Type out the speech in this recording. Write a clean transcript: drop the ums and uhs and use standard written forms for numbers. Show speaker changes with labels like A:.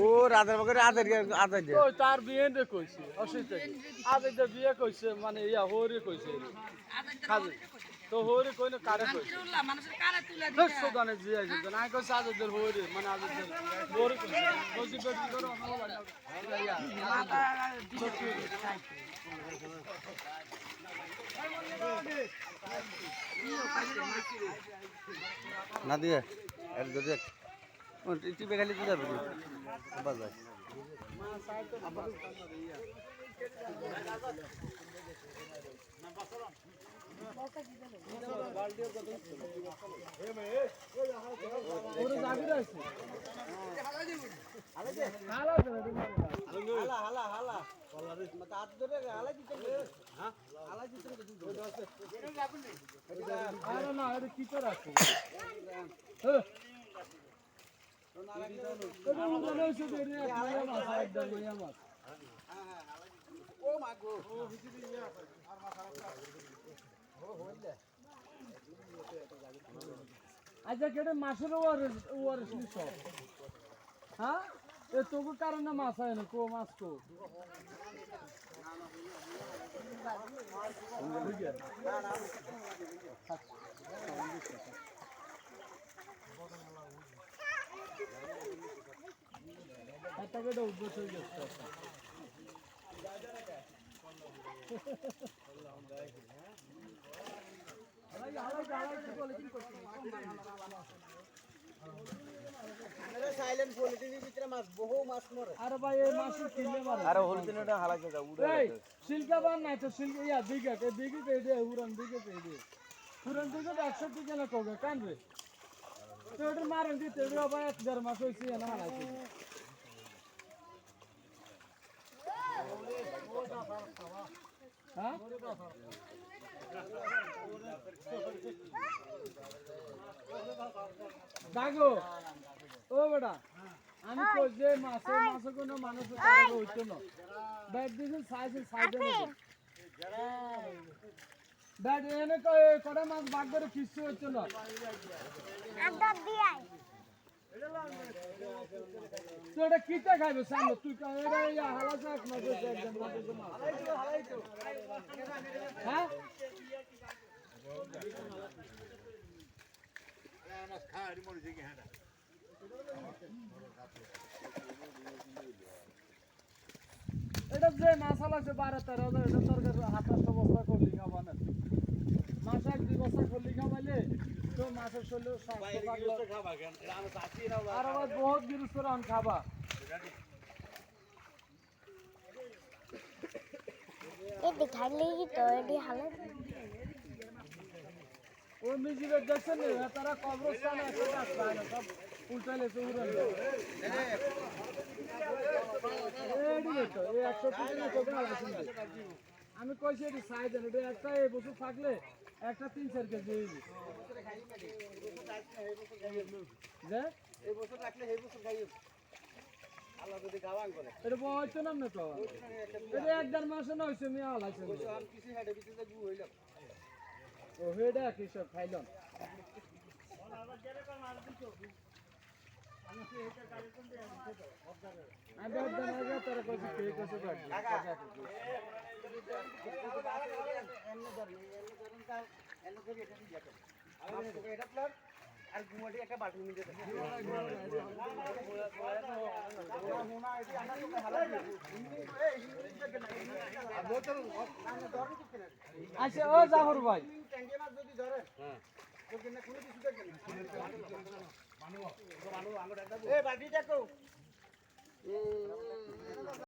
A: ও রাতের বকে রাতের আদার
B: তো তার বিয়ে রে কইছে অসুবিধা আদার যে বিয়ে কইছে মানে ইয়া হরে কইছে খাবে তো হরে কইলে কারে কইছে
C: মানুষের কারে তুলে
B: তো সুদানে জিয়া যেত না কইছে আদার হরে মানে আদার হরে কইছে কইছে বেটি করো
C: মাথা দিলে
A: না দিয়ে এক দুই টিপে খালি তো যাবে বাজার
B: কি করে আছে আচ্ছা কেটে মাছের ওয়ারিস সব হ্যাঁ এ তোকে কারণে মাছ হয় না কো মাছ কো এটা উদ্দেশ্য হয়ে যাচ্ছে আরে ভাই এই মাছ কিনলে মারে
A: আরে হলদিনটা হালাকে দাও
B: এই সিলকা বান নাই তো সিলকা ইয়া দিগা তে দিগি তে দে উড়ন দিগি তে দে উড়ন দিগি 100 টাকা না কোগে কান রে তো এটা মারন দিতে রে ভাই 1000 মাছ হইছে না হালাইছে হ্যাঁ দাগো ও বেটা আমি কই যে মাছে কোনো মানুষ তারা হইতো না ব্যাট দিছে সাইজে ব্যাট এনে কই কটা মাছ ভাগ করে কিছু হইতো না
D: আদা দিয়াই
B: তো এটা কিটা খাইবে সামনে তুই এটা ইয়া হালাসা এক মাছ হইছে একদম মাছ হালাইতো হ্যাঁ এটা যে মাসালা আছে 12-13 এটা তরকারি 28 বস্তা করলি খাবা না মাছ এক 2 বস্তা করলি খাবাইলে তো মাছের শরীরে স্বাস্থ্য খাবা কেন আমি সাথী না আর আবার বহুত গিরুস করে আন খাবা
D: এই দেখাইলে কি তো এডি হালে
B: ও মিজিবে দেখছেন না তারা কবরস্থানে একটা কাজ পায় না সব উল্টাইলে তো উড়াল এই 100 টাকা কোথায় আছে আমি কইছি এটি সাইজ এটা একটা এই বছর থাকলে একটা 3-4 কেজি যে
A: এই বছর রাখলে এই বছর খাইও আল্লাহ যদি গাওয়াং করে
B: এটা বয়স না না তো এটা 1.5 মাস না হইছে মি আলাইছে
A: আমি কিছু হেডে বিচে গু হইলাম
B: ও হেডা কি সব খাইলাম আমি একদম আগে তোর কইছি ঠিক আছে বাট
A: আর গুমাটি একটা বাটি মিলে
B: আচ্ছা ও জাফর ভাই
A: ট্যাঙ্কে মাছ যদি ধরে হ্যাঁ তো কিনা কোনো কিছু দেখেন মানু মানু আমরা এই বাটি দেখো